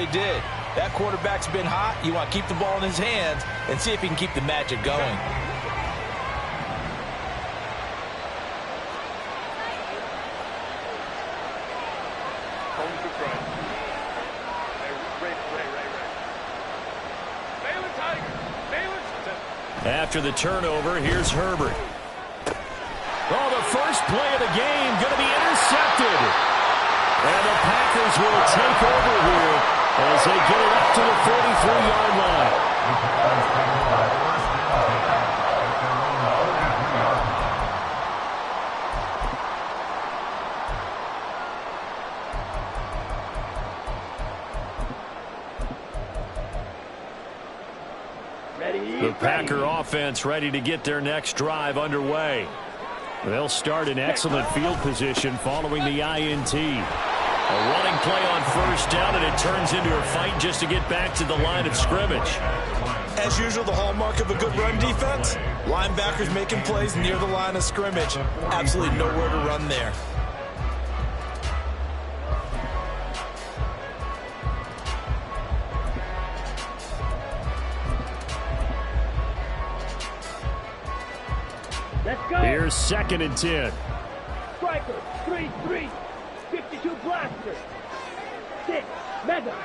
they did. That quarterback's been hot. You want to keep the ball in his hands and see if he can keep the magic going. After the turnover, here's Herbert. Oh, the first play of the game going to be intercepted. And the Packers will take over here as they get it up to the 43-yard line. The Packer offense ready to get their next drive underway. They'll start in excellent field position following the INT. A running play on first down, and it turns into a fight just to get back to the line of scrimmage. As usual, the hallmark of a good run defense, linebackers making plays near the line of scrimmage. Absolutely nowhere to run there. Here's 2nd and 10. Striker, 3-3, 52 blaster, 6, mega.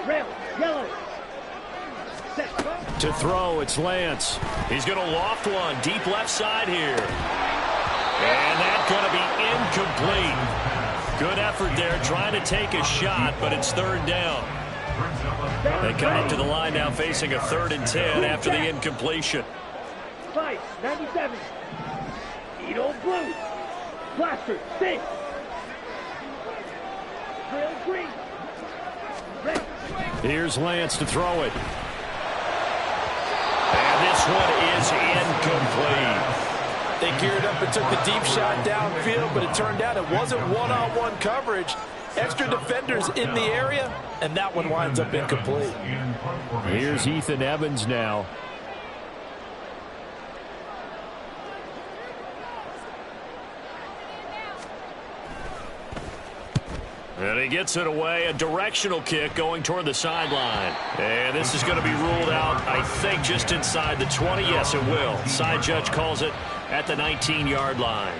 Red, yellow. Set. To throw, it's Lance. He's going to loft one deep left side here. And that's going to be incomplete. Good effort there trying to take a shot, but it's 3rd down. They come up to the line now facing a 3rd and 10 after the incompletion. 5-97. Edo blue. Blaster 6. Trail green. Red. Here's Lance to throw it. And this one is incomplete. They geared up and took the deep shot downfield, but it turned out it wasn't one-on-one coverage. Extra defenders in the area, and that one winds up incomplete. Here's Ethan Evans now. And he gets it away, a directional kick going toward the sideline. And this is going to be ruled out, I think, just inside the 20. Yes, it will. Side judge calls it at the 19-yard line.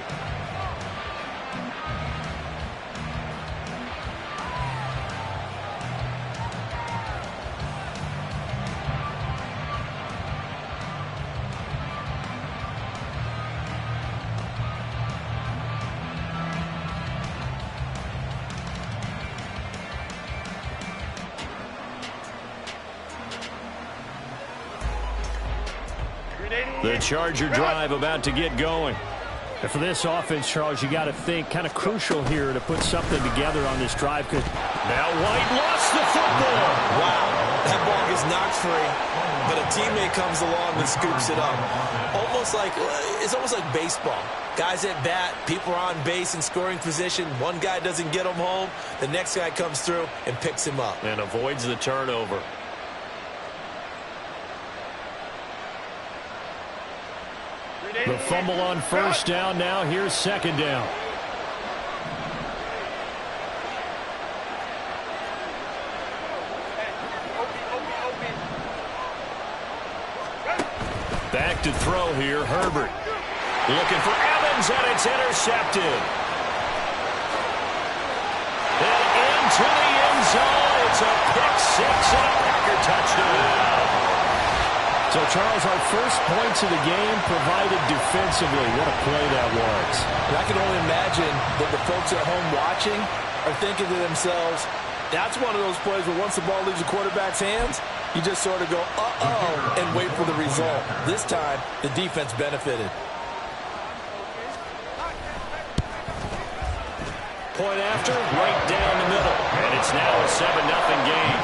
The Charger drive about to get going. And for this offense, Charles, you got to think kind of crucial here to put something together on this drive. Because now White lost the football. Wow, that ball gets knocked free, but a teammate comes along and scoops it up. It's almost like baseball. Guys at bat, people are on base in scoring position. One guy doesn't get him home. The next guy comes through and picks him up. And avoids the turnover. The fumble on first down now. Here's 2nd down. Back to throw here, Herbert. Looking for Evans, and it's intercepted. And into the end zone. It's a pick 6 and a Packer touchdown. So, Charles, our first points of the game provided defensively. What a play that was. And I can only imagine that the folks at home watching are thinking to themselves, that's one of those plays where once the ball leaves the quarterback's hands, you just sort of go, uh-oh, and wait for the result. This time, the defense benefited. Point after, right down the middle. And it's now a 7-0 game.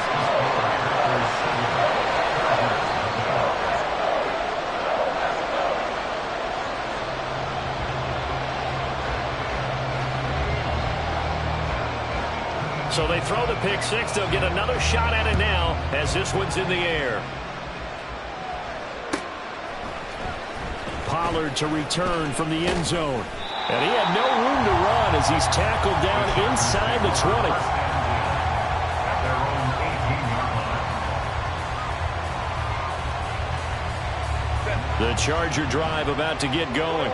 So they throw the pick 6. They'll get another shot at it now as this one's in the air. Pollard to return from the end zone. And he had no room to run as he's tackled down inside the 20. The Charger drive about to get going.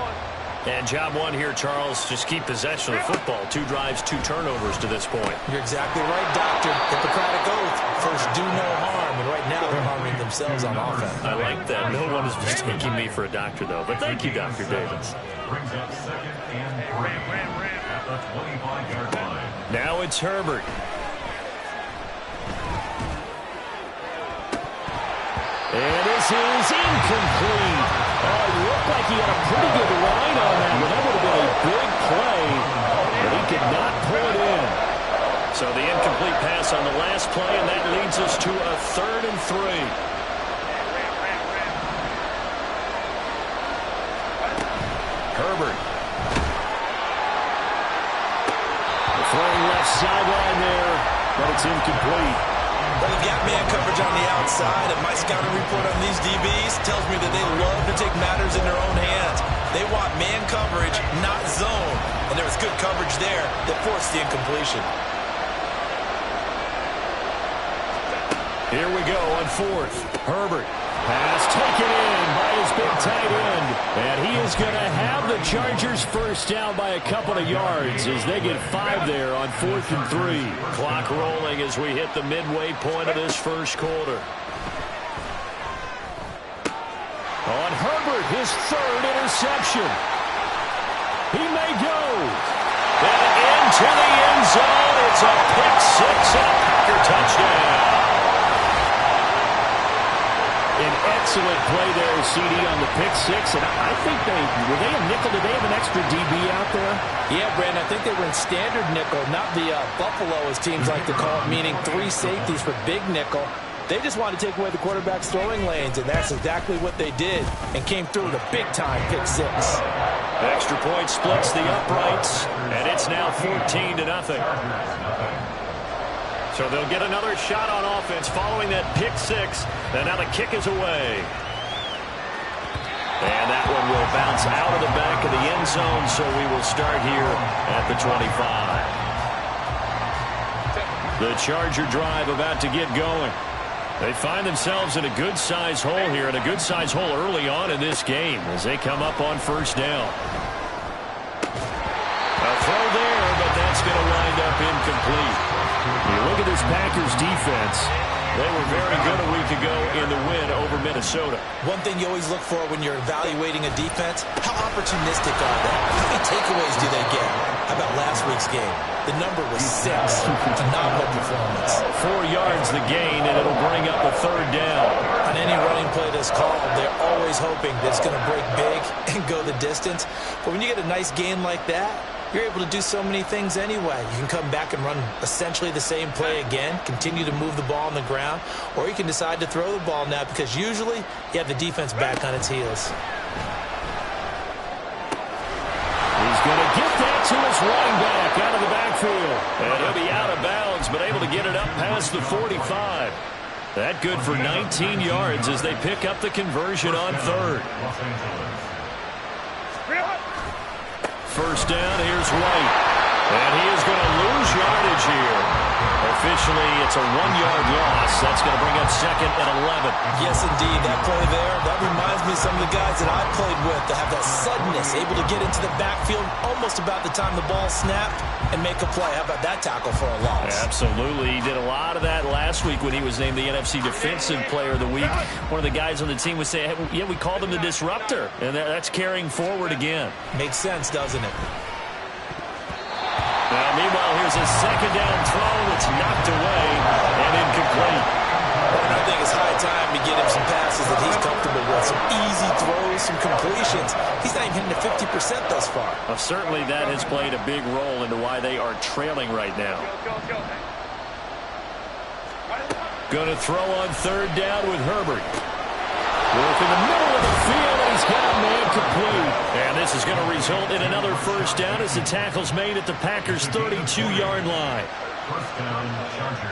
And job one here, Charles, just keep possession of the football. 2 drives, 2 turnovers to this point. You're exactly right, Doctor. Hippocratic oath. First, do no harm. And right now, they're harming themselves on offense. I like that. No one is mistaking me for a doctor, though. But thank you, Dr. Davis. Brings up 2nd and 3 at the 25-yard line. Now it's Herbert. And this is incomplete. Oh, it looked like he had a pretty good line on that one. That would have been a big play, but he could not pull it in. So the incomplete pass on the last play, and that leads us to a 3rd and 3. Herbert. The throwing left sideline there, but it's incomplete. Well, they've got man coverage on the outside, and my scouting report on these DBs tells me that they love to take matters in their own hands. They want man coverage, not zone. And there was good coverage there that forced the incompletion. Here we go on 4th. Herbert. Pass taken in by his big tight end. And he is going to have the Chargers first down by a couple of yards as they get 5 there on 4th and 3. Clock rolling as we hit the midway point of this first quarter. On Herbert, his 3rd interception. He may go. And into the end zone. It's a pick 6 and a Packer touchdown. An excellent play there, CD, on the pick 6. And I think were they a nickel? Did they have an extra DB out there? Yeah, Brandon, I think they were in standard nickel, not the Buffalo, as teams like to call it, meaning 3 safeties for big nickel. They just wanted to take away the quarterback's throwing lanes, and that's exactly what they did, and came through with a big-time pick 6. Extra point splits the uprights, and it's now 14-0. So they'll get another shot on offense following that pick 6. And now the kick is away. And that one will bounce out of the back of the end zone, so we will start here at the 25. The Charger drive about to get going. They find themselves in a good-sized hole here, and a good-sized hole early on in this game as they come up on first down. A throw there, but that's going to wind up incomplete. You look at this Packers defense. They were very good a week ago in the win over Minnesota. One thing you always look for when you're evaluating a defense, how opportunistic are they? How many takeaways do they get? How about last week's game? The number was 6. Phenomenal performance. 4 yards the gain, and it'll bring up a 3rd down. On any running play that's called, they're always hoping that it's going to break big and go the distance. But when you get a nice gain like that, you're able to do so many things anyway. You can come back and run essentially the same play again, continue to move the ball on the ground, or you can decide to throw the ball now because usually you have the defense back on its heels. He's going to get that to his running back out of the backfield. And he'll be out of bounds, but able to get it up past the 45. That good for 19 yards as they pick up the conversion on 3rd. First down, here's White. And he is going to lose yardage here. Officially, it's a 1-yard loss. That's going to bring up 2nd and 11. Yes, indeed. That play there, that reminds me of some of the guys that I played with that have that suddenness, able to get into the backfield almost about the time the ball snapped and make a play. How about that tackle for a loss? Absolutely. He did a lot of that last week when he was named the NFC Defensive Player of the Week. One of the guys on the team would say, hey, yeah, we called him the disruptor. And that's carrying forward again. Makes sense, doesn't it? Now, meanwhile, here's a 2nd down throw that's knocked away and incomplete. And I think it's high time to get him some passes that he's comfortable with. Some easy throws, some completions. He's not even hitting the 50% thus far. Well, certainly that has played a big role into why they are trailing right now. Going to throw on 3rd down with Herbert. Work in the middle of the field, and he's got a man complete. And this is going to result in another first down as the tackle's made at the Packers' 32-yard line. First down, Chargers.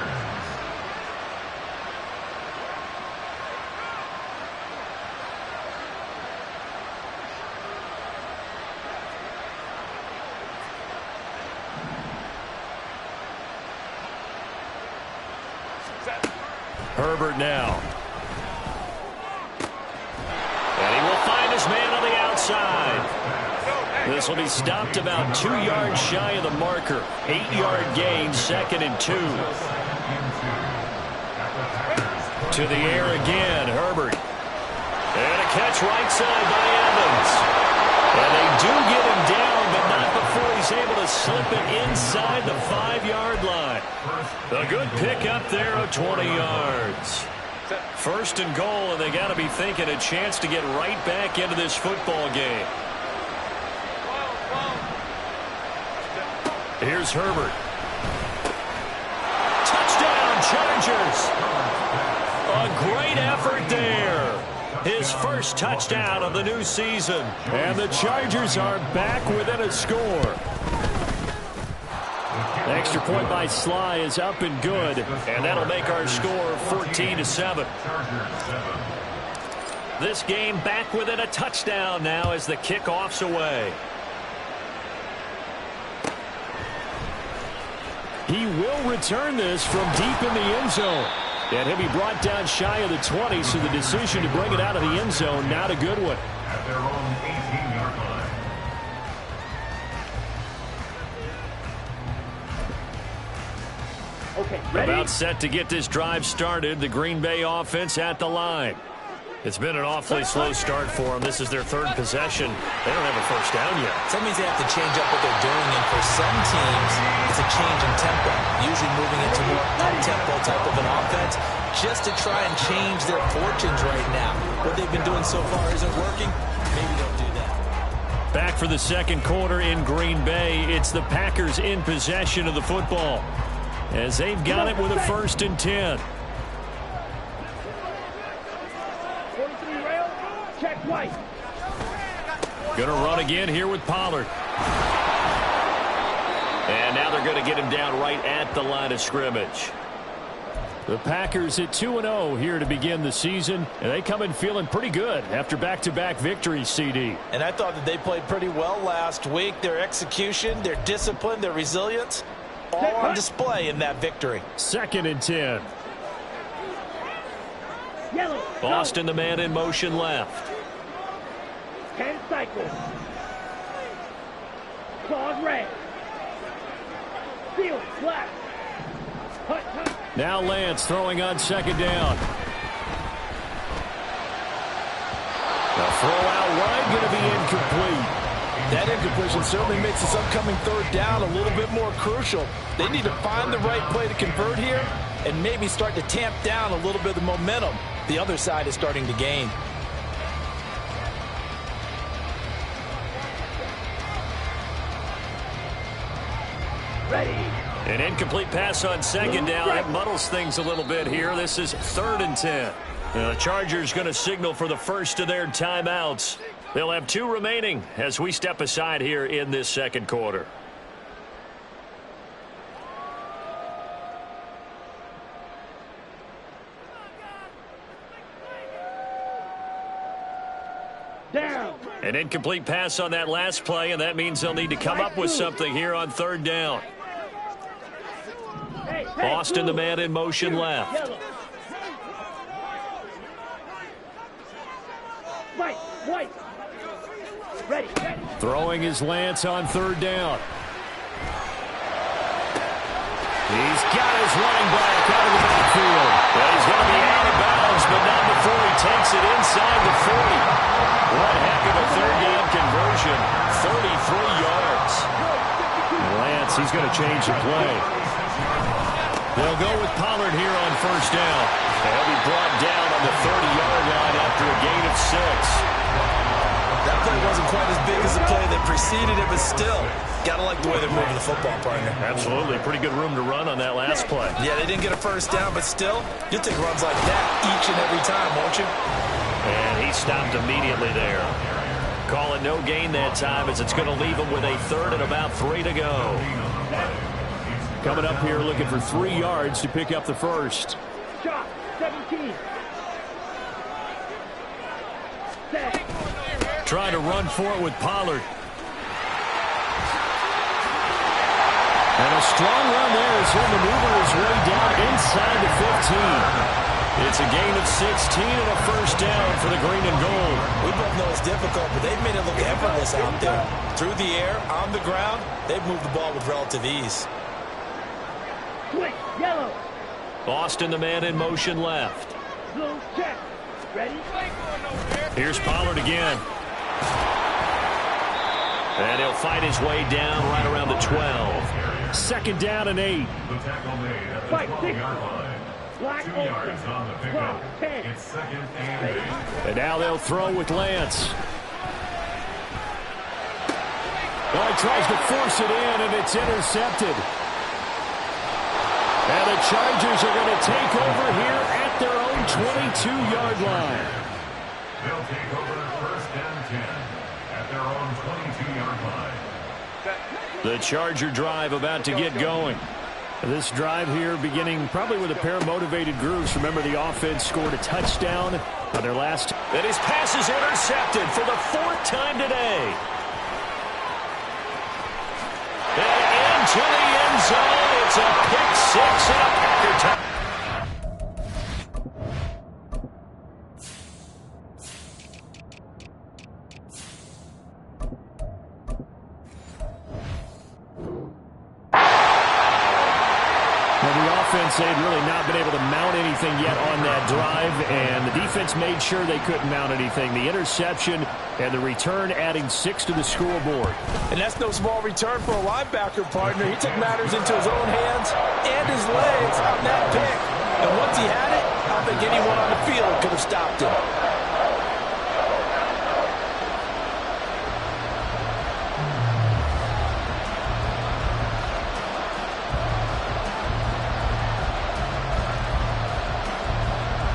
Herbert now. And he will find his man on the outside. This will be stopped about 2 yards shy of the marker. 8-yard gain, 2nd and 2. To the air again, Herbert. And a catch right side by Evans. And they do get him down, but not before he's able to slip it inside the 5-yard line. A good pick up there of 20 yards. 1st and goal, and they got to be thinking a chance to get right back into this football game. Here's Herbert. Touchdown, Chargers. A great effort there. His first touchdown of the new season. And the Chargers are back within a score. The extra point by Sly is up and good. And that'll make our score 14-7. This game back within a touchdown now as the kickoff's away. He will return this from deep in the end zone. And he'll be brought down shy of the 20, so the decision to bring it out of the end zone, not a good one. At their own 18-yard line. Okay, ready? About set to get this drive started. The Green Bay offense at the line. It's been an awfully slow start for them. This is their 3rd possession. They don't have a first down yet. So that means they have to change up what they're doing, and for some teams, it's a change in tempo, usually moving into more up-tempo type of an offense, just to try and change their fortunes right now. What they've been doing so far isn't working. Maybe they'll do that. Back for the 2nd quarter in Green Bay. It's the Packers in possession of the football, as they've got it with a 1st and 10. 43 rail, check white. Going to run again here with Pollard. And now they're going to get him down right at the line of scrimmage. The Packers at 2-0 here to begin the season, and they come in feeling pretty good after back-to-back victories, CD. And I thought that they played pretty well last week. Their execution, their discipline, their resilience, all on display in that victory. 2nd and 10. Yellow. Boston, the man in motion left. 10 cycles. Claws red. Field black. Hut, hut. Now Lance throwing on 2nd down. The throw out wide going to be incomplete. That incompletion certainly makes this upcoming 3rd down a little bit more crucial. They need to find the right play to convert here and maybe start to tamp down a little bit of the momentum the other side is starting to gain. Ready. An incomplete pass on 2nd down. It muddles things a little bit here. This is 3rd and 10. The Chargers going to signal for the first of their timeouts. They'll have 2 remaining as we step aside here in this 2nd quarter. Down. An incomplete pass on that last play, and that means they'll need to come up with something here on 3rd down. Hey, Boston, the blue. man in motion left. Yellow. White, white. Ready, ready. Throwing his Lance on 3rd down. He's got his running back out of the backfield. Well, he's going to be out of bounds, but not before he takes it inside the 40. What heck of a 3rd down conversion. 33 yards. Lance, he's going to change the play. They'll go with Pollard here on 1st down. He'll be brought down on the 30-yard line after a gain of 6. That play wasn't quite as big as the play that preceded it, but still, gotta like the way they're moving the football, partner. Absolutely. Pretty good room to run on that last play. Yeah, they didn't get a 1st down, but still, you'll take runs like that each and every time, won't you? And he stopped immediately there. Calling no gain that time as it's going to leave him with a 3rd and about 3 to go. Coming up here looking for 3 yards to pick up the first. Shot, 17. Set. Trying to run for it with Pollard. And a strong run there as he'll maneuver his way down inside the 15. It's a gain of 16 and a first down for the green and gold. We both know it's difficult, but they've made it look effortless out there. Through the air, on the ground, they've moved the ball with relative ease. Switch, yellow. Boston, the man in motion left. Blue, check. Ready? Here's Pollard again. And he'll fight his way down right around the 12. Second down and 8. The tackle made at the Fight, 12-yard line. Black 2 yards on the pickup. 10. It's second and 8. And now they'll throw with Lance. Well, he tries to force it in, and it's intercepted. And the Chargers are going to take over here at their own 22-yard line. They'll take over first and 10 at their own 22-yard line. The Charger drive about to get going. This drive here beginning probably with a pair of motivated groups. Remember, the offense scored a touchdown on their last. And his pass is intercepted for the 4th time today. And into the end zone. It's a pick 6 and a Packer touchdown. They'd really not been able to mount anything yet on that drive, and the defense made sure they couldn't mount anything. The interception and the return adding 6 to the scoreboard. And that's no small return for a linebacker partner. He took matters into his own hands and his legs on that pick. And once he had it, I don't think anyone on the field could have stopped him.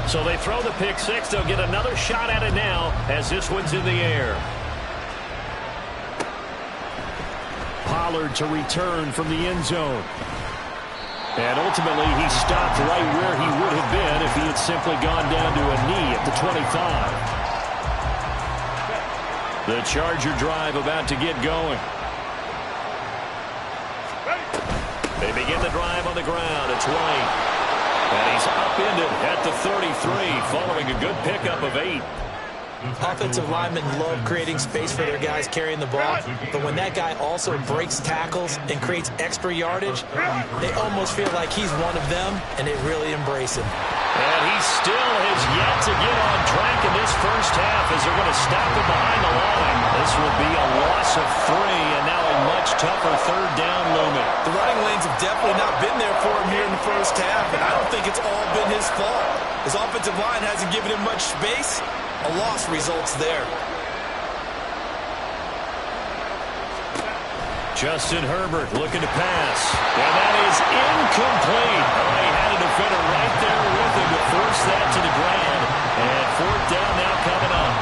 So they throw the pick 6. They'll get another shot at it now as this one's in the air. Pollard to return from the end zone. And ultimately, he stopped right where he would have been if he had simply gone down to a knee at the 25. The Charger drive about to get going. They begin the drive on the ground. It's White. And he's upended at the 33, following a good pickup of 8. Offensive linemen love creating space for their guys carrying the ball, but when that guy also breaks tackles and creates extra yardage, they almost feel like he's one of them, and they really embrace him. And he still has yet to get on track in this first half as they're going to stop him behind the line. This will be a loss of 3, and now a much tougher third down looming. The running lanes have definitely not been there for him here in the first half, and I don't think it's all been his fault. His offensive line hasn't given him much space. A loss results there. Justin Herbert looking to pass. And that is incomplete. Oh, he had a defender right there with him to force that to the ground. And 4th down now coming up.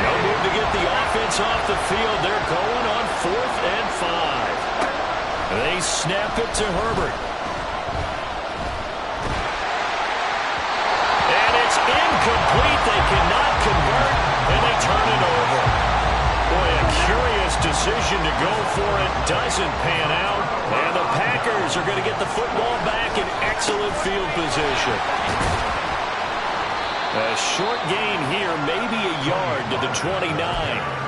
No move to get the offense off the field. They're going on 4th and 5. They snap it to Herbert. And it's incomplete. They cannot convert, and they turn it over. Boy, a curious decision to go for it. Doesn't pan out. And the Packers are going to get the football back in excellent field position. A short gain here, maybe a yard to the 29.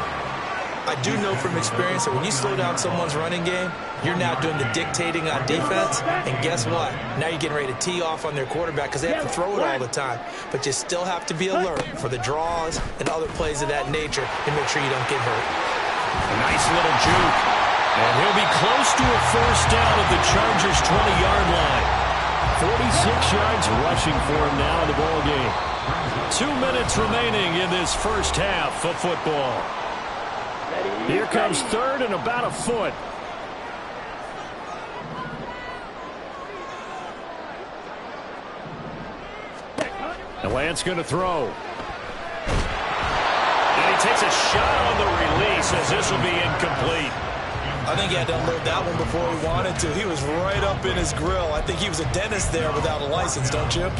I do know from experience that when you slow down someone's running game, you're now doing the dictating on defense. And guess what? Now you're getting ready to tee off on their quarterback because they have to throw it all the time. But you still have to be alert for the draws and other plays of that nature and make sure you don't get hurt. A nice little juke. And he'll be close to a first down at the Chargers' 20-yard line. 46 yards rushing for him now in the ball game. 2 minutes remaining in this first half of football. Here comes 3rd and about a foot. And Lance going to throw. And he takes a shot on the release as this will be incomplete. I think he had to unload that one before he wanted to. He was right up in his grill. I think he was a dentist there without a license, don't you?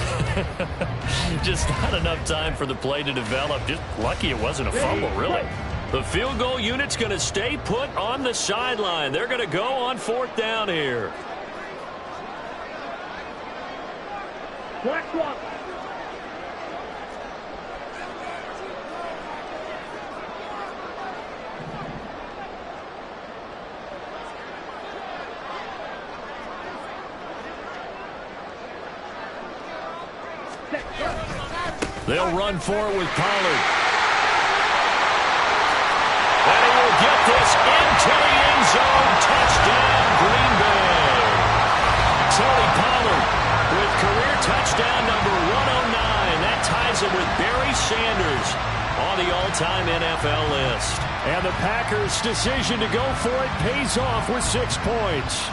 Just not enough time for the play to develop. Just lucky it wasn't a fumble, really. The field goal unit's going to stay put on the sideline. They're going to go on 4th down here. Black swap. They'll run for it with Pollard. And he will get this into the end zone. Touchdown, Green Bay. Tony Pollard with career touchdown number 109. That ties him with Barry Sanders on the all-time NFL list. And the Packers' decision to go for it pays off with 6 points.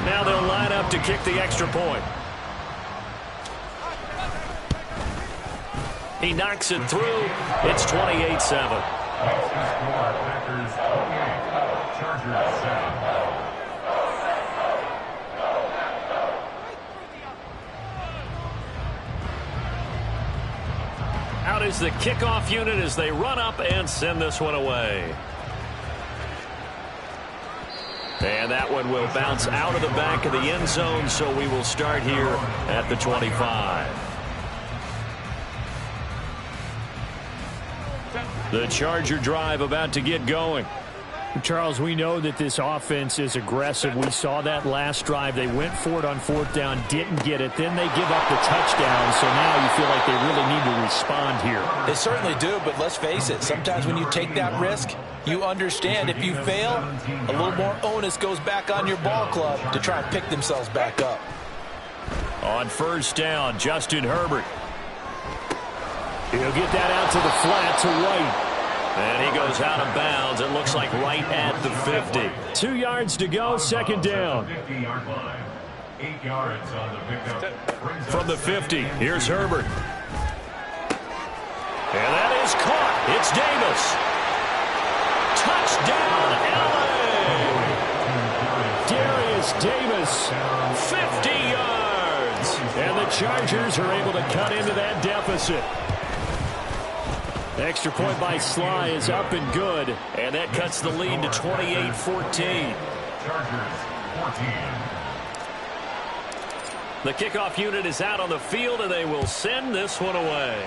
Now they'll line up to kick the extra point. He knocks it through. It's 28-7. Packers 28, Chargers 7. Out is the kickoff unit as they run up and send this one away. And that one will bounce out of the back of the end zone, so we will start here at the 25. The Charger drive about to get going. Charles, we know that this offense is aggressive. We saw that last drive. They went for it on 4th down, didn't get it. Then they give up the touchdown, so now you feel like they really need to respond here. They certainly do, but let's face it. Sometimes when you take that risk, you understand if you fail, a little more onus goes back on your ball club to try and pick themselves back up. On 1st down, Justin Herbert. He'll get that out to the flat to White. And he goes out of bounds. It looks like right at the 50. 2 yards to go, 2nd down. 50-yard line. 8 yards on the pickup. From the 50, here's Herbert. And that is caught. It's Davis. Touchdown, LA! Darius Davis. 50 yards. And the Chargers are able to cut into that deficit. Extra point by Sly is up and good. And that cuts the lead to 28-14. Chargers 14. The kickoff unit is out on the field, and they will send this one away.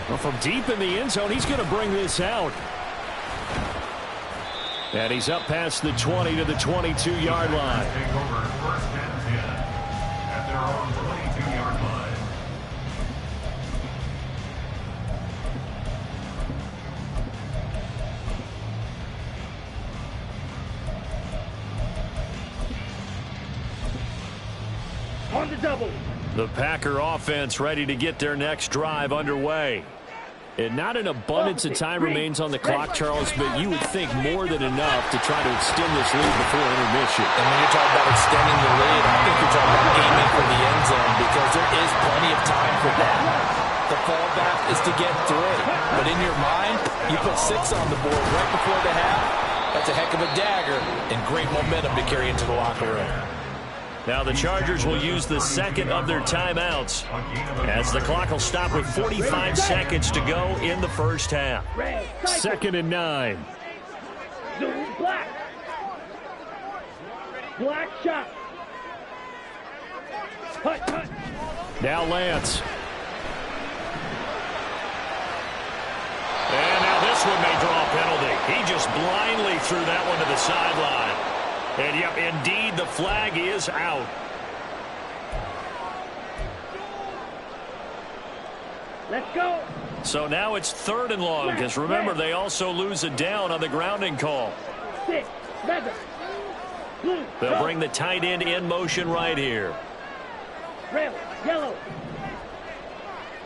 Well, from deep in the end zone, he's going to bring this out. And he's up past the 20 to the 22-yard line. Take over 1st and 10 at their own 22-yard line. On the double. The Packer offense ready to get their next drive underway. And not an abundance of time remains on the clock, Charles, but you would think more than enough to try to extend this lead before intermission. And when you're talking about extending the lead, I think you're talking about aiming for the end zone because there is plenty of time for that. The fallback is to get 3. But in your mind, you put 6 on the board right before the half. That's a heck of a dagger and great momentum to carry into the locker room. Now the Chargers will use the second of their timeouts as the clock will stop with 45 seconds to go in the first half. 2nd and 9. Zoom black. Black shot. Hut. Now Lance. And now this one may draw a penalty. He just blindly threw that one to the sideline. And yep, indeed, the flag is out. Let's go. So now it's 3rd and long, because remember, they also lose a down on the grounding call. 6, 7, blue. They'll bring the tight end in motion right here. Red, yellow.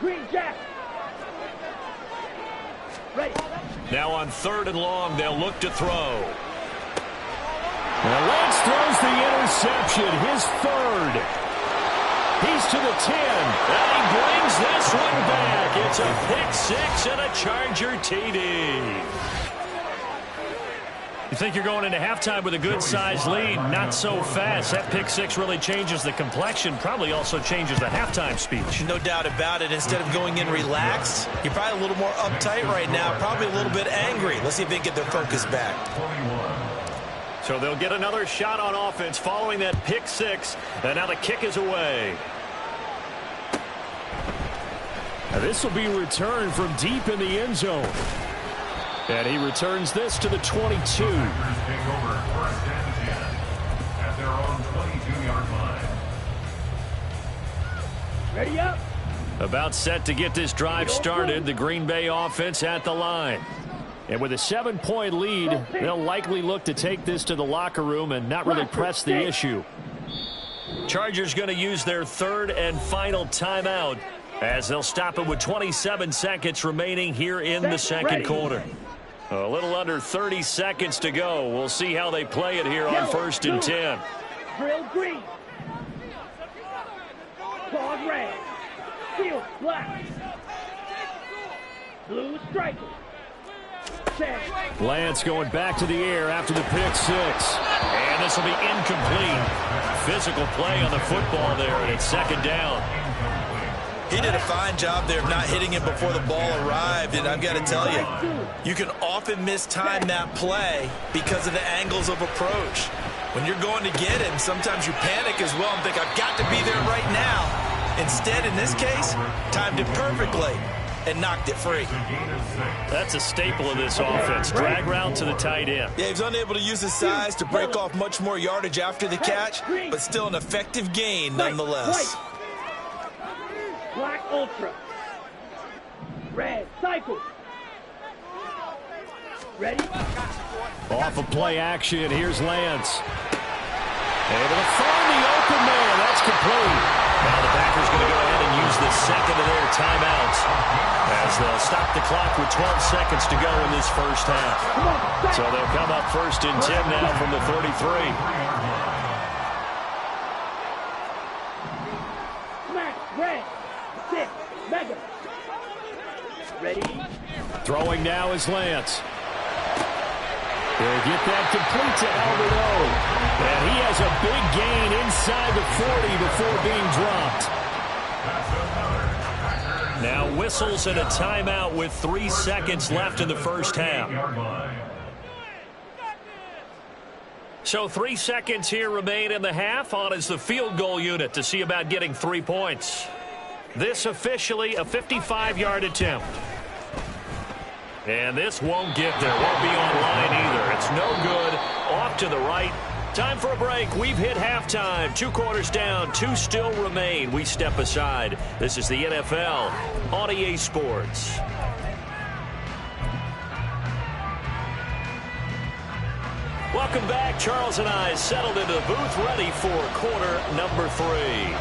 Green jack. Ready. Now on 3rd and long, they'll look to throw. Now Lance throws the interception, his 3rd. He's to the 10. And he brings this one back. It's a pick-6 and a Charger TD. You think you're going into halftime with a good-sized lead? Not so fast. That pick-6 really changes the complexion, probably also changes the halftime speech. No doubt about it. Instead of going in relaxed, you're probably a little more uptight right now, probably a little bit angry. Let's see if they can get their focus back. 21. So they'll get another shot on offense following that pick-6, and now the kick is away. Now this will be returned from deep in the end zone. And he returns this to the 22. Packers take over first and 10 at their own 22-yard line. Ready up. About set to get this drive started. The Green Bay offense at the line. And with a 7-point lead, they'll likely look to take this to the locker room and not really press the issue. Chargers going to use their third and final timeout as they'll stop it with 27 seconds remaining here in the second quarter. A little under 30 seconds to go. We'll see how they play it here on first and 10. Drill green. Claws red. Field black. Blue striker. Lance going back to the air after the pick six. And this will be incomplete. Physical play on the football there, and it's second down. He did a fine job there of not hitting it before the ball arrived, and I've got to tell you, you can often mistime that play because of the angles of approach. When you're going to get him, sometimes you panic as well and think, I've got to be there right now. Instead, in this case, timed it perfectly and knocked it free. That's a staple of this offense. Drag route to the tight end. Yeah, he was unable to use his size to break off much more yardage after the catch, but still an effective gain nonetheless. Black ultra. Red cycle. Ready? Off of play action, here's Lance. Able to find the open man. That's complete. Now the Packers going to go ahead and use the second of their timeouts as they'll stop the clock with 12 seconds to go in this first half. So they'll come up first and 10 now from the 33. Smack, red, 6, mega. Ready? Throwing now is Lance. They'll get that complete to Albert O. And he has a big gain inside the 40 before being dropped. Now whistles and a timeout with 3 seconds left in the first half. So 3 seconds here remain in the half. On is the field goal unit to see about getting 3 points. This officially a 55-yard attempt. And this won't get there. Won't be online either. It's no good. Off to the right. Time for a break. We've hit halftime. 2 quarters down. 2 still remain. We step aside. This is the NFL on EA Sports. Welcome back. Charles and I settled into the booth, ready for quarter number 3.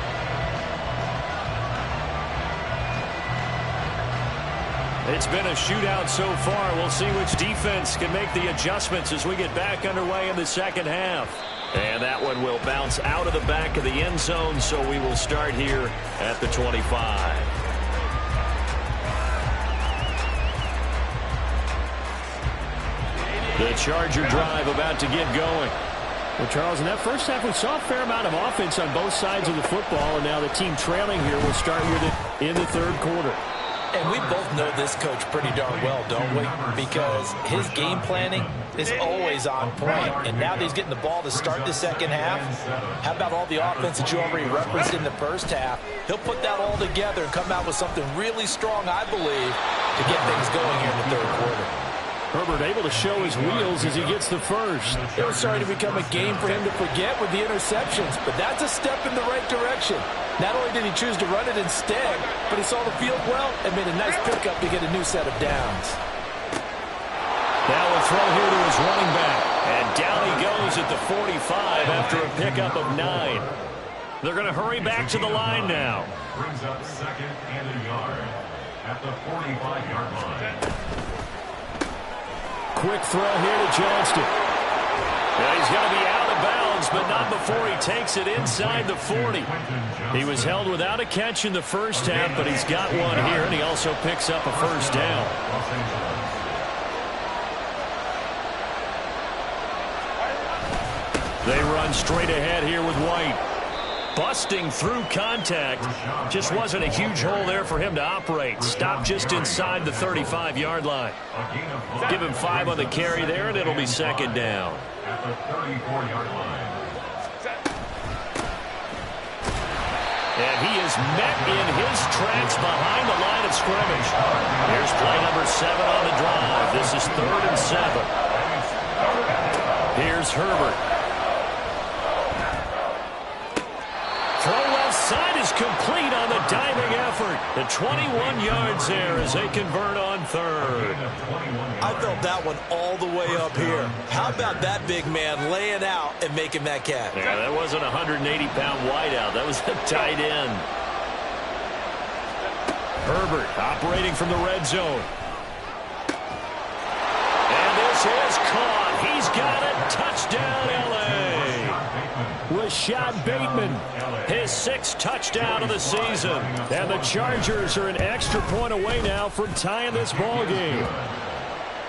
It's been a shootout so far. We'll see which defense can make the adjustments as we get back underway in the second half. And that one will bounce out of the back of the end zone, so we will start here at the 25. The Charger drive about to get going. Well, Charles, in that first half, we saw a fair amount of offense on both sides of the football, and now the team trailing here will start here in the third quarter. And we both know this coach pretty darn well, don't we? Because his game planning is always on point. And now that he's getting the ball to start the second half, how about all the offense that you already referenced in the first half? He'll put that all together and come out with something really strong, I believe, to get things going here in the third quarter. Herbert able to show his wheels as he gets the first. It was starting to become a game for him to forget with the interceptions, but that's a step in the right direction. Not only did he choose to run it instead, but he saw the field well and made a nice pickup to get a new set of downs. Now a throw here to his running back. And down he goes at the 45 after a pickup of 9. They're going to hurry back to the line now. Brings up second and a yard at the 45-yard line. Quick throw here to Johnston. Now he's going to be out of bounds, but not before he takes it inside the 40. He was held without a catch in the first half, but he's got one here, and he also picks up a first down. They run straight ahead here with White. Busting through contact. Just wasn't a huge hole there for him to operate. Stopped just inside the 35-yard line. Give him 5 on the carry there, and it'll be second down. At the 34-yard line. And he is met in his tracks behind the line of scrimmage. Here's play number 7 on the drive. This is 3rd and 7. Here's Herbert. Throw left side is complete on the diving effort. The 21 yards there as they convert on 3rd. I felt that one all the way up here. How about that big man laying out and making that catch? Yeah, that wasn't a 180-pound wideout. That was a tight end. Herbert operating from the red zone. And this is caught. He's got it. Touchdown, L.A. Rashad Bateman, his 6th touchdown of the season. And the Chargers are an extra point away now from tying this ball game.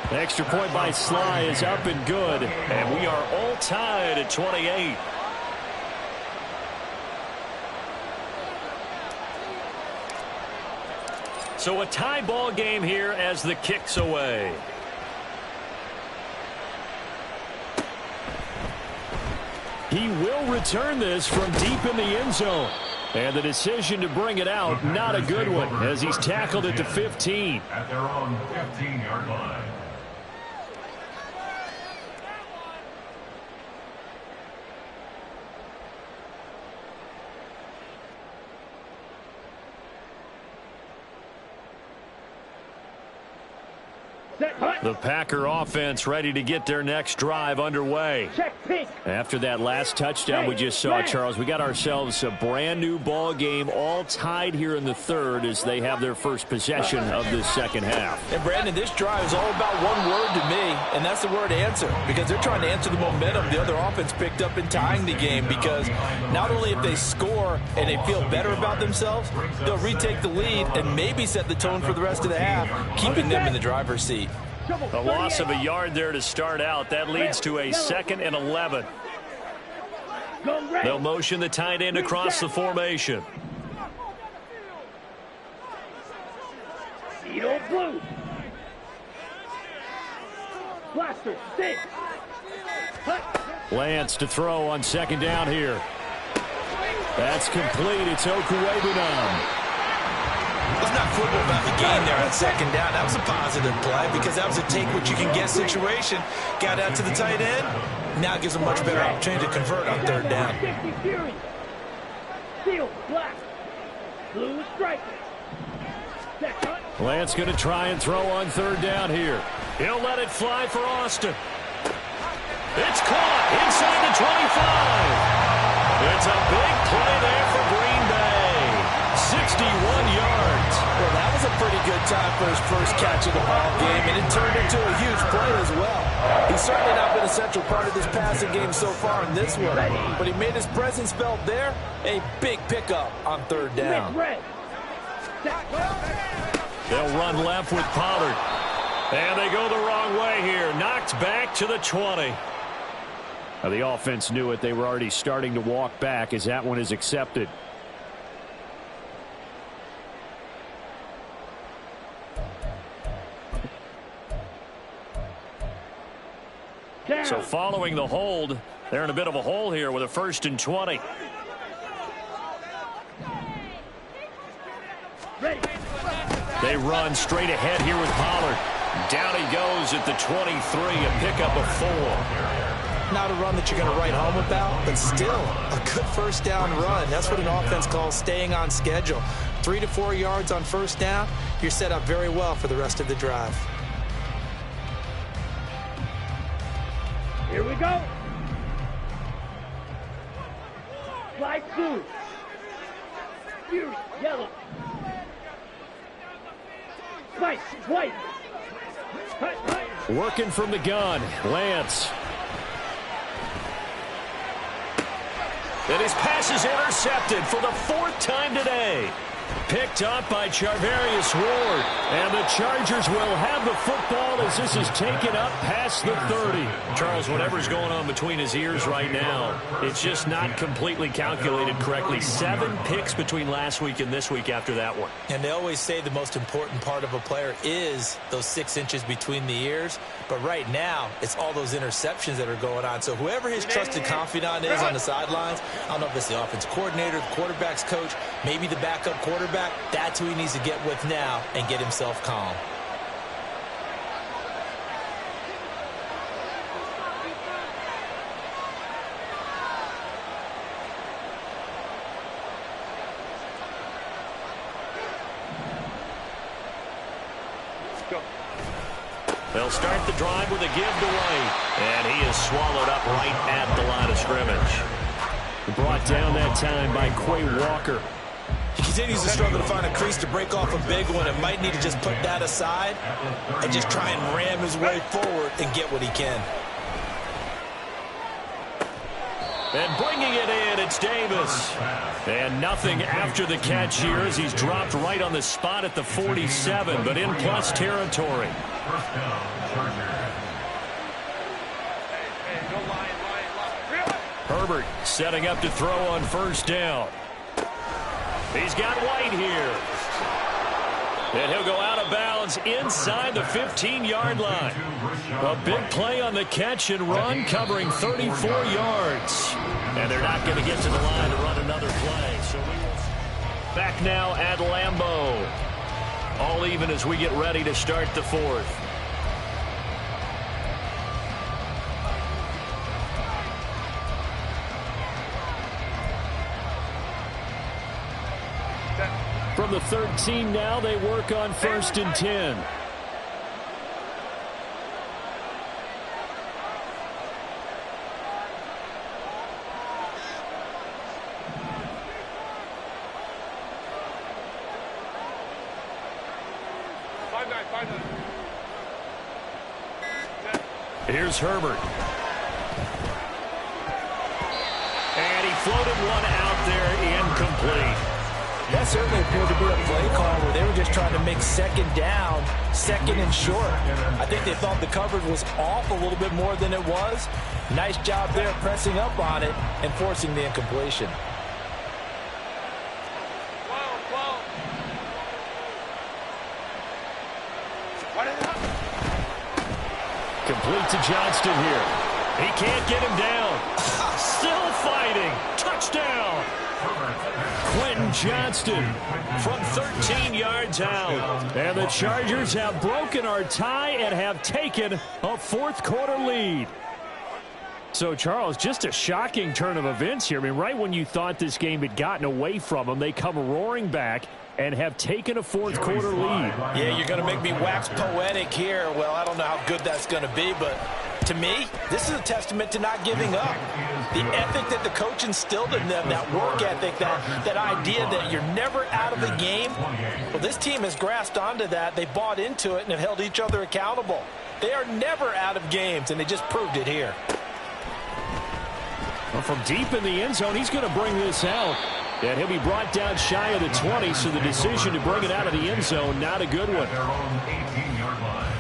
The extra point by Sly is up and good. And we are all tied at 28. So a tie ball game here as the kick's away. He will return this from deep in the end zone. And the decision to bring it out, not a good one, as he's tackled it to 15. At their own 15-yard line. The Packer offense ready to get their next drive underway. After that last touchdown we just saw, Charles, we got ourselves a brand new ball game, all tied here in the 3rd as they have their first possession of this second half. And Brandon, this drive is all about one word to me, and that's the word answer, because they're trying to answer the momentum the other offense picked up in tying the game, because not only if they score and they feel better about themselves, they'll retake the lead and maybe set the tone for the rest of the half, keeping them in the driver's seat. A loss of a yard there to start out. That leads to a 2nd and 11. They'll motion the tight end across the formation. Blue. Blaster, stick. Lance to throw on 2nd down here. That's complete. It's Okuwebunam. Let's not quibble about the gain there on 2nd down. That was a positive play because that was a take-what-you-can-get situation. Got out to the tight end. Now it gives them much better opportunity to convert on 3rd down. Steel, black. Blue striker. Lance going to try and throw on 3rd down here. He'll let it fly for Austin. It's caught inside the 25. It's a big play there for Green Bay. 61 yards. Well, that was a pretty good time for his first catch of the ball game, and it turned into a huge play as well. He's certainly not been a central part of this passing game so far in this one, but he made his presence felt there. A big pickup on 3rd down. They'll run left with Pollard. And they go the wrong way here. Knocked back to the 20. Now, the offense knew it. They were already starting to walk back as that one is accepted. So following the hold, they're in a bit of a hole here with a 1st and 20. They run straight ahead here with Pollard. Down he goes at the 23, a pickup of 4. Not a run that you're going to write home about, but still a good 1st down run. That's what an offense calls staying on schedule. 3 to 4 yards on 1st down, you're set up very well for the rest of the drive. Here we go. Fly blue. Fury, yellow. White, white. Working from the gun, Lance. And his pass is intercepted for the 4th time today. Picked up by Charvarius Ward. And the Chargers will have the football as this is taken up past the 30. Charles, whatever's going on between his ears right now, it's just not completely calculated correctly. 7 picks between last week and this week after that one. And they always say the most important part of a player is those 6 inches between the ears. But right now, it's all those interceptions that are going on. So whoever his trusted confidant is on the sidelines, I don't know if it's the offense coordinator, the quarterback's coach, maybe the backup quarterback, that's who he needs to get with now and get himself calm. They'll start the drive with a give to White. And he is swallowed up right at the line of scrimmage. Brought down that time by Quay Walker. He continues to struggle to find a crease to break off a big one and might need to just put that aside and just try and ram his way forward and get what he can. And bringing it in, it's Davis. And nothing after the catch here as he's dropped right on the spot at the 47, but in plus territory. First down, Chargers. Herbert setting up to throw on first down. He's got White here. And he'll go out of bounds inside the 15-yard line. A big play on the catch and run, covering 34 yards. And they're not going to get to the line to run another play. So we will back now at Lambeau. All even as we get ready to start the fourth. From the 13 now, they work on 1st and 10. Here's Herbert. And he floated one out there, incomplete. That certainly appeared to be a play call where they were just trying to make second down, second and short. I think they thought the coverage was off a little bit more than it was. Nice job there pressing up on it and forcing the incompletion. Complete to Johnston here. He can't get him down. Still fighting. Touchdown. Quentin Johnston From 13 yards out. And the Chargers have broken our tie and have taken a fourth-quarter lead. So, Charles, just a shocking turn of events here. I mean, right when you thought this game had gotten away from them, they come roaring back and have taken a fourth-quarter lead. Yeah, you're going to make me wax poetic here. Well, I don't know how good that's going to be, but to me, this is a testament to not giving up. The ethic that the coach instilled in them, that work ethic, that idea that you're never out of the game. Well, this team has grasped onto that. They bought into it and have held each other accountable. They are never out of games, and they just proved it here. Well, from deep in the end zone, he's going to bring this out. And he'll be brought down shy of the 20, so the decision to bring it out of the end zone, not a good one. Their own 18-yard line.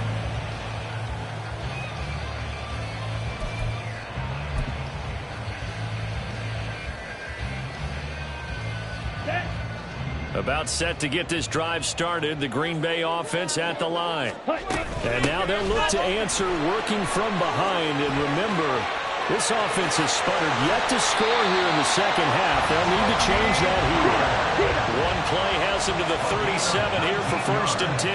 About set to get this drive started. The Green Bay offense at the line. And now they'll look to answer working from behind. And remember, this offense has sputtered yet to score here in the second half. They'll need to change that here. One play has him to the 37 here for 1st and 10.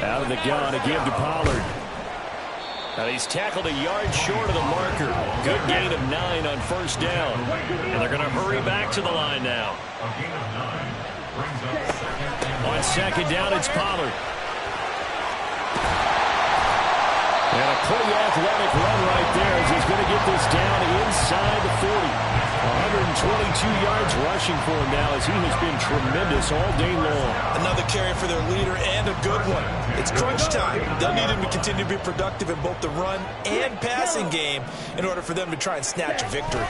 Out of the gun, a give to Pollard. Now he's tackled a yard short of the marker. Good gain of 9 on 1st down. And they're going to hurry back to the line now. A gain of 9 brings up 2nd and On 2nd down, it's Pollard. And a pretty athletic run right there as he's going to get this down inside the 40. 122 yards rushing for him now as he has been tremendous all day long. Another carry for their leader and a good one. It's crunch time. They'll need him to continue to be productive in both the run and passing game in order for them to try and snatch a victory.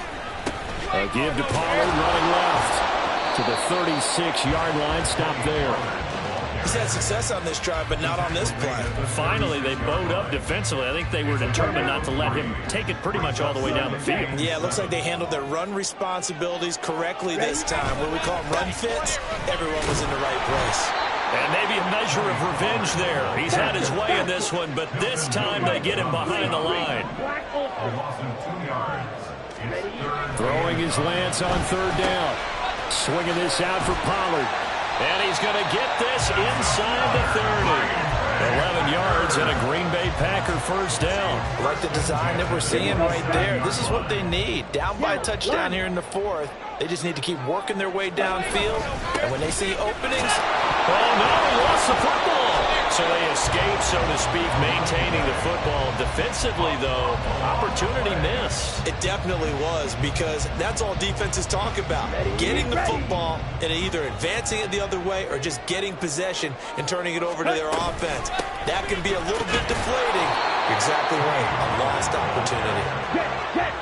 A give to Pollard running left to the 36-yard line. Stop there. He's had success on this drive, but not on this play. Finally, they bowed up defensively. I think they were determined not to let him take it pretty much all the way down the field. Yeah, it looks like they handled their run responsibilities correctly this time. What we call run fits, everyone was in the right place. And maybe a measure of revenge there. He's had his way in this one, but this time they get him behind the line. a loss of 2 yards. It's 3rd. Throwing his Lance on 3rd down. Swinging this out for Pollard. And he's going to get this inside the 30. 11 yards and a Green Bay Packer first down. I like the design that we're seeing right there. This is what they need. Down by a touchdown here in the fourth. They just need to keep working their way downfield. And when they see openings... Oh, no, he lost the football. So they escape, so to speak, maintaining the football. Defensively, though, opportunity missed. It definitely was, because that's all defenses talk about. Getting the football and either advancing it the other way or just getting possession and turning it over to their offense. That can be a little bit deflating. Exactly right. A lost opportunity.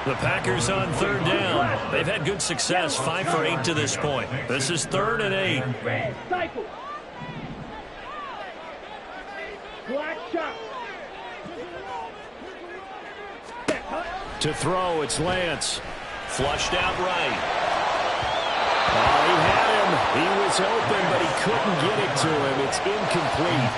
The Packers on third down. They've had good success, 5 for 8 to this point. This is 3rd and 8. Red cycle. Black shot. To throw, it's Lance. Flushed out right. Oh, he had him. He was open, but he couldn't get it to him. It's incomplete.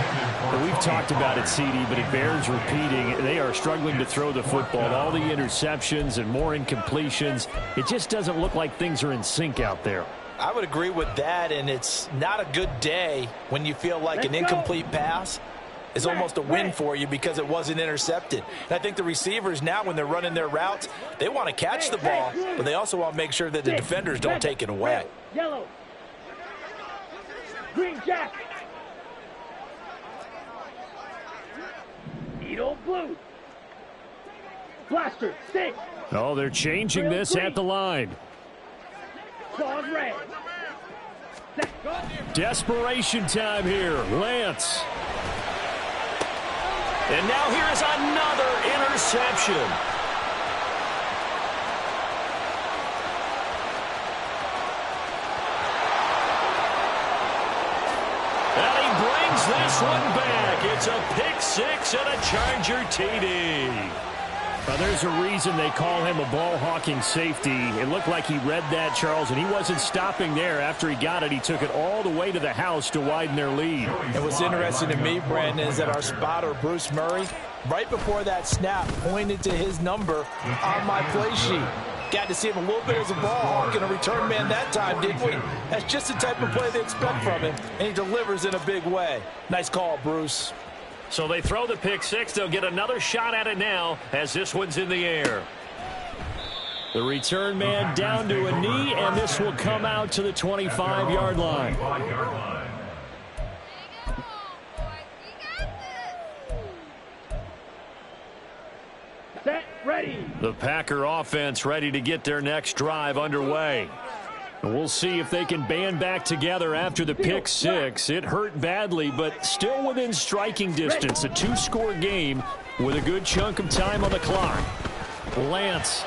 And we've talked about it, CD, but it bears repeating. They are struggling to throw the football. All the interceptions and more incompletions. It just doesn't look like things are in sync out there. I would agree with that, and it's not a good day when you feel like an incomplete pass is almost a win for you because it wasn't intercepted. And I think the receivers now, when they're running their routes, they want to catch the ball, but they also want to make sure that the defenders don't take it away. Yellow. Green jack. Needle blue. Blaster, 6. Oh, they're changing this at the line. Claws red. Desperation time here. Lance. And now here is another interception. And he brings this one back. It's a pick 6 and a Charger TD. Well, there's a reason they call him a ball-hawking safety. It looked like he read that, Charles, and he wasn't stopping there. After he got it, he took it all the way to the house to widen their lead. And what's interesting to me, Brandon, is that our spotter, Bruce Murray, right before that snap, pointed to his number on my play sheet. Got to see him a little bit as a ball hawk and a return man that time, didn't we? That's just the type of play they expect from him, and he delivers in a big way. Nice call, Bruce. So they throw the pick 6. They'll get another shot at it now as this one's in the air. The return man down to a knee, and this will come out to the 25-yard line. Set, ready. The Packer offense ready to get their next drive underway. And we'll see if they can band back together after the pick 6. It hurt badly, but still within striking distance. A 2-score game with a good chunk of time on the clock. Lance.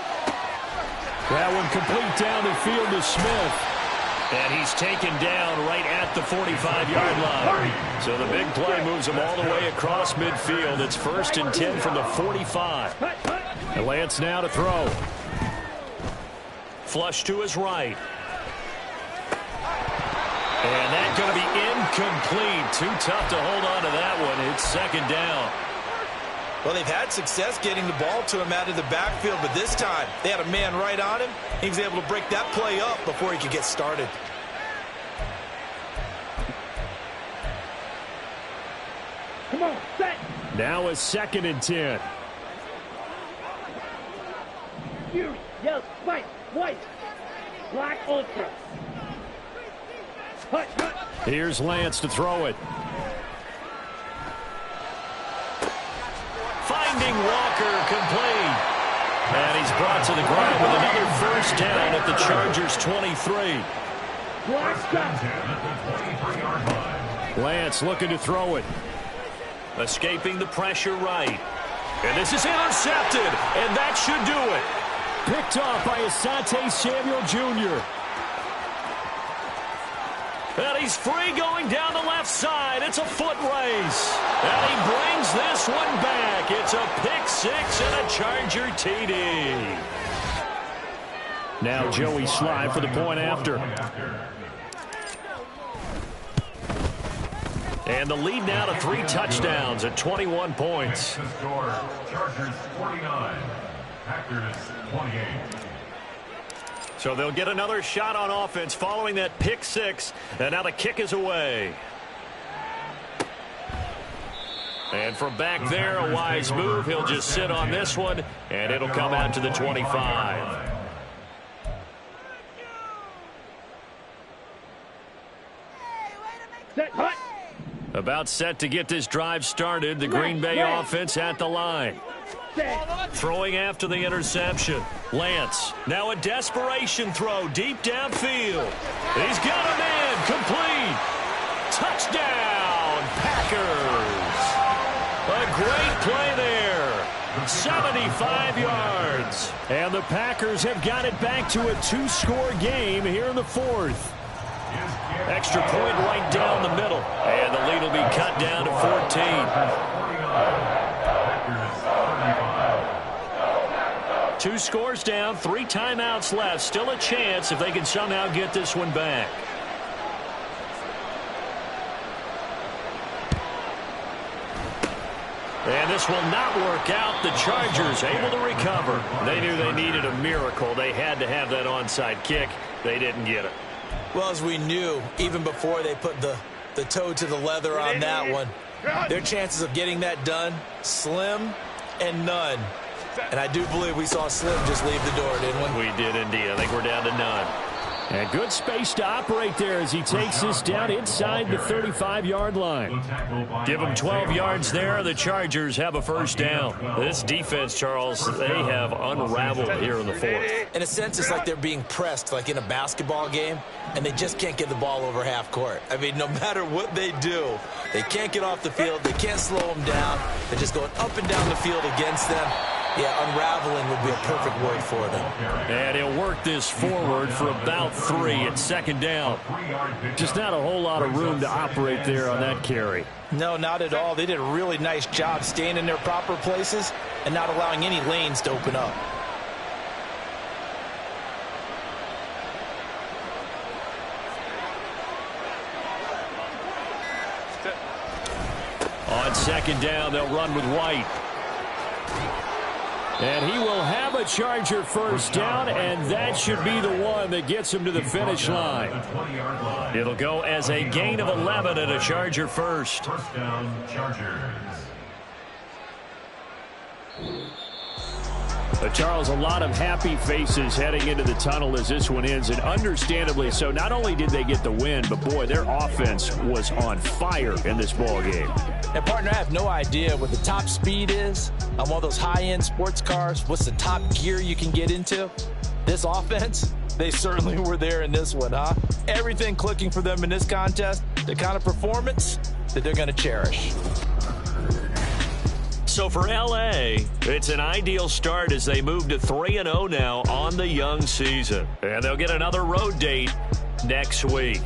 That one complete down the field to Smith. And he's taken down right at the 45-yard line. So the big play moves him all the way across midfield. It's 1st and 10 from the 45. And Lance now to throw. Flush to his right. And that's going to be incomplete. Too tough to hold on to that one. It's 2nd down. Well, they've had success getting the ball to him out of the backfield, but this time they had a man right on him. He was able to break that play up before he could get started. Come on, set. Now a 2nd and 10. Fury, yellow, white, white. Black ultra. Hut, hut. Here's Lance to throw it. Finding Walker, complete. And he's brought to the ground with another 1st down at the Chargers' 23. Black shot. Lance looking to throw it. Escaping the pressure right. And this is intercepted, and that should do it. Picked off by Asante Samuel Jr. And he's free going down the left side. It's a foot race. And he brings this one back. It's a pick 6 and a Charger TD. Now Joey Slye for the point after. And the lead now to 3 touchdowns at 21 points. The score, Chargers 49, Packers 28. So they'll get another shot on offense following that pick 6. And now the kick is away. And from back there, a wise move. He'll just sit on this one, and it'll come out to the 25. Set, hut. About set to get this drive started. The Green Bay offense at the line. Throwing after the interception. Lance, now a desperation throw deep downfield. He's got him in. Complete. Touchdown, Packers. A great play there. 75 yards. And the Packers have got it back to a 2-score game here in the fourth. Extra point right down the middle. And the lead will be cut down to 14. 2 scores down, 3 timeouts left. Still a chance if they can somehow get this one back. And this will not work out. The Chargers able to recover. They knew they needed a miracle. They had to have that onside kick. They didn't get it. Well, as we knew, even before they put the toe to the leather on that one, their chances of getting that done, slim and none. And I do believe we saw Slim just leave the door, didn't we? We did indeed. I think we're down to none. And good space to operate there as he takes this down inside the 35-yard line. Give them 12 yards there. The Chargers have a first down. This defense, Charles, they have unraveled here in the fourth. In a sense, it's like they're being pressed like in a basketball game, and they just can't get the ball over half court. I mean, no matter what they do, they can't get off the field. They can't slow them down. They're just going up and down the field against them. Yeah, unraveling would be a perfect word for them. And he'll work this forward for about 3 at second down. Just not a whole lot of room to operate there on that carry. No, not at all. They did a really nice job staying in their proper places and not allowing any lanes to open up. On second down, they'll run with White. And he will have a Charger first down, and that should be the one that gets him to the finish line. It'll go as a gain of 11 and a Charger first. First down, Chargers. Charles, a lot of happy faces heading into the tunnel as this one ends, and understandably so. Not only did they get the win, but boy, their offense was on fire in this ball game. And partner, I have no idea what the top speed is on one of those high-end sports cars. What's the top gear you can get into? This offense, they certainly were there in this one, huh? Everything clicking for them in this contest, the kind of performance that they're going to cherish. So for L.A., it's an ideal start as they move to 3-0 now on the young season. And they'll get another road date next week.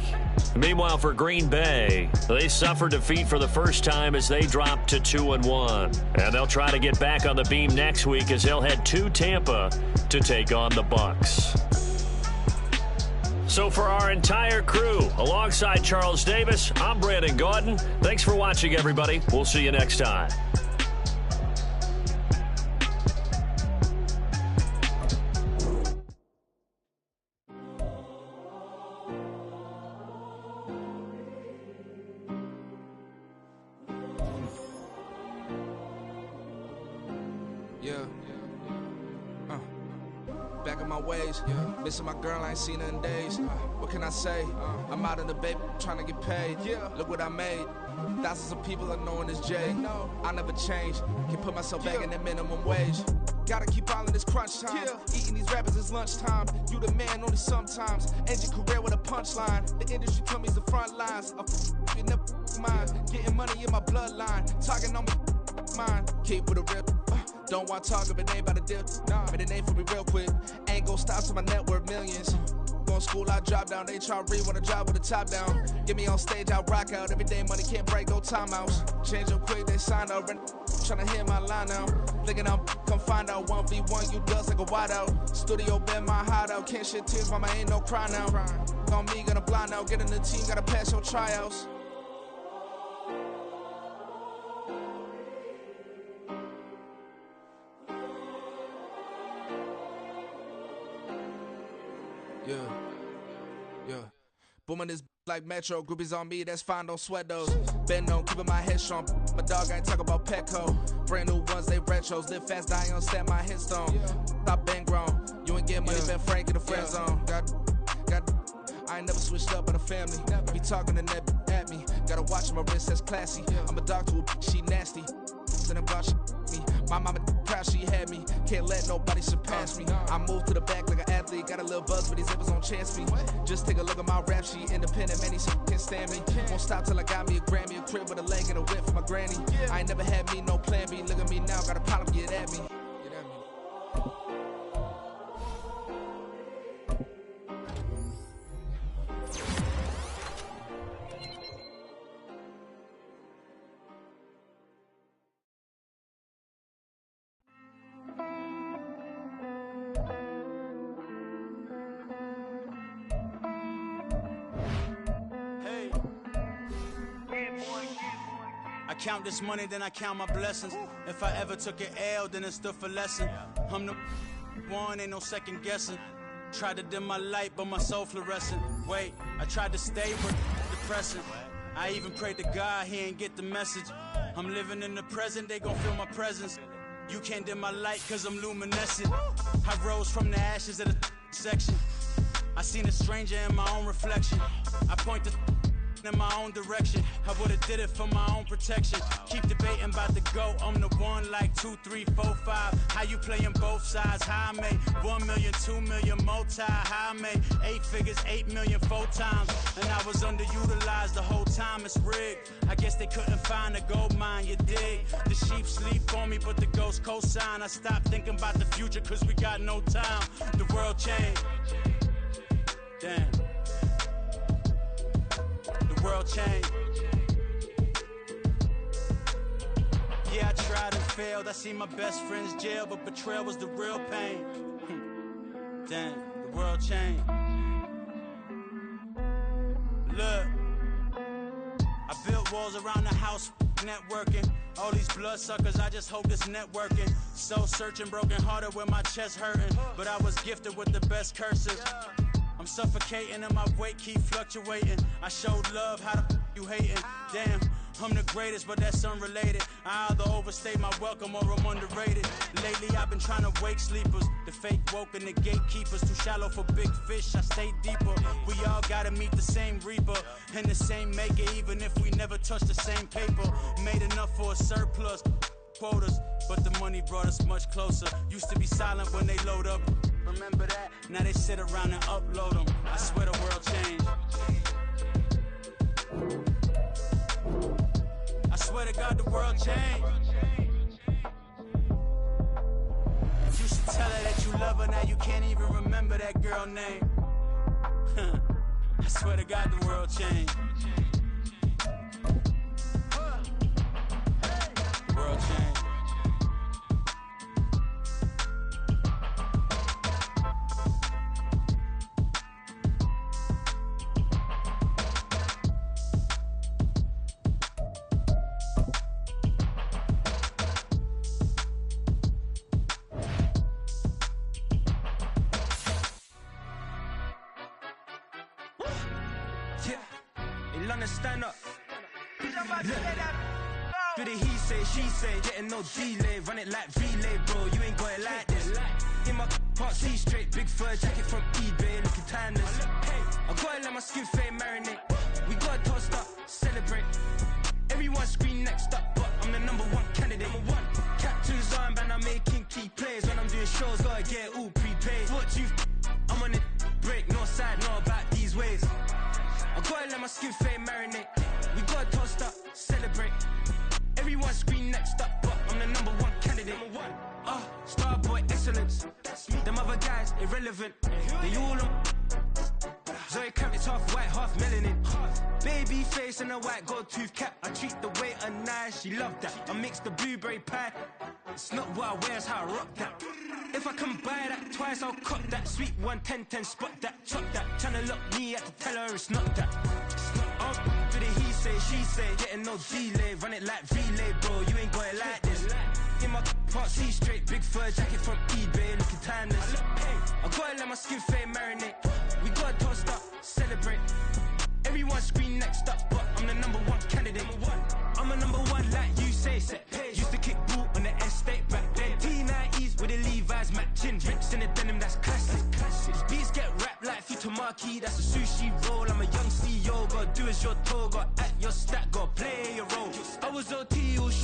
Meanwhile, for Green Bay, they suffered defeat for the first time as they dropped to 2-1. And they'll try to get back on the beam next week as they'll head to Tampa to take on the Bucs. So for our entire crew, alongside Charles Davis, I'm Brandon Gaudin. Thanks for watching, everybody. We'll see you next time. Back in my ways, missing my girl, I ain't seen her in days. What can I say? I'm out in the baby, trying to get paid. Look what I made. Thousands of people are knowing this Jay. I never change. Can put myself back in that minimum wage. Gotta keep all in this crunch time. Eating these rappers is lunchtime. You the man only sometimes. End your career with a punchline. The industry told me it's the front lines. You never mind. Getting money in my bloodline. Talking on me, mine. Keep with a rip. Don't want to talk if it ain't about a dip. But it ain't for me real quick. Ain't gon' stop till my net worth millions. Going school, I drop down. They try to read when I drop with the top down. Get me on stage, I rock out. Every day money can't break, go timeouts. Change up quick, they sign up. Tryna hear my line now. Thinking I'm come find out 1v1, you dust like a wide out. Studio been my hideout. Can't shed tears, mama ain't no cry now. On me, gonna blind out. Get in the team, gotta pass your tryouts. Yeah. Booming this like Metro, groupies on me, that's fine, don't sweat those. Been on, keeping my head strong. My dog ain't talk about Petco. Brand new ones, they retros. Live fast, die on set, my headstone. Stop been grown. You ain't get money, been Frank in the friend zone. I ain't never switched up in a family. Be talking to that at me. Gotta watch my wrist, that's classy. I'm a dog to a she nasty. And about she me. My mama proud she had me. Can't let nobody surpass me. I moved to the back like an athlete. Got a little buzz, but these zippers don't chance me. Just take a look at my rap sheet. Independent, man, these can't stand me. Won't stop till I got me a Grammy, a crib with a leg and a whip for my granny. I ain't never had me no plan B. Look at me now, got a problem, get at me. I count this money, then I count my blessings. If I ever took an L, then it stood for lesson. I'm the one, ain't no second guessing. Tried to dim my light, but my soul fluorescent. Wait, I tried to stay, but depressing. I even prayed to God, he ain't get the message. I'm living in the present, they gon' feel my presence. You can't dim my light, cause I'm luminescent. I rose from the ashes of the section. I seen a stranger in my own reflection. I point the in my own direction. I would've did it for my own protection. Keep debating about the GOAT. I'm the one like 2, 3, 4, 5. How you playing both sides? How I made 1 million, 2 million multi. How I made 8 figures, 8 million 4 times. And I was underutilized the whole time. It's rigged. I guess they couldn't find a gold mine, you dig? The sheep sleep on me, but the ghost cosign. I stopped thinking about the future cause we got no time. The world changed. Damn. The world changed. Yeah, I tried and failed. I seen my best friends jail, but betrayal was the real pain. Damn, the world changed. Look, I built walls around the house, networking. All these bloodsuckers, I just hope this networking. Soul searching, broken hearted with my chest hurting. But I was gifted with the best curses. I'm suffocating and my weight keep fluctuating. I showed love, how the you hating? Damn, I'm the greatest, but that's unrelated. I either overstay my welcome or I'm underrated. Lately I've been trying to wake sleepers. The fake woke and the gatekeepers. Too shallow for big fish, I stay deeper. We all gotta meet the same reaper and the same maker, even if we never touch the same paper. Made enough for a surplus quotas, but the money brought us much closer. Used to be silent when they load up. Remember that? Now they sit around and upload them. I swear the world changed. I swear to God the world changed. You should tell her that you love her, now you can't even remember that girl name. I swear to God the world changed. The world changed. Stand up. Do the he say, she say, getting no delay, run it like relay, bro. You ain't got it like this. In my part, see straight, big fur jacket from eBay, looking timeless. I gotta let my skin fade marinate. We gotta toast up, celebrate. Everyone scream next up, but I'm the #1 candidate. Captain's armband, I'm making key plays. When I'm doing shows, gotta get it all prepaid. What you I'm on it, break, no side, no about these ways. I gotta let my skin fade marinate. We gotta toast up, celebrate. Everyone scream next up, but I'm the #1 candidate. Starboy excellence. Them other guys irrelevant. They all on. Zoe Kravitz half white, half melanin. Baby face and a white gold tooth cap. I treat the waiter nice, she love that. I mix the blueberry pie. It's not what I wear, it's how I rock that. If I can buy that twice, I'll cut that. Sweet 110, spot that, chop that. Tryna lock me at the tell her it's not that. Do the he say, she say, getting no delay, run it like relay, bro. You ain't got it like this. In my part, see straight, big fur jacket from eBay, looking timeless. I gotta let my skin fade marinate. We gotta toast up, celebrate. Everyone scream next up, but I'm the #1 candidate. I'm a #1 like you say. Used to kick ball on the estate back then. T90s with the Levi's matching. Rips in the denim, that's classic. These beats get wrapped like Futamaki, that's a sushi roll. I'm a young CEO, gotta do as you're told, gotta act your stat, gotta play your role. I was OT,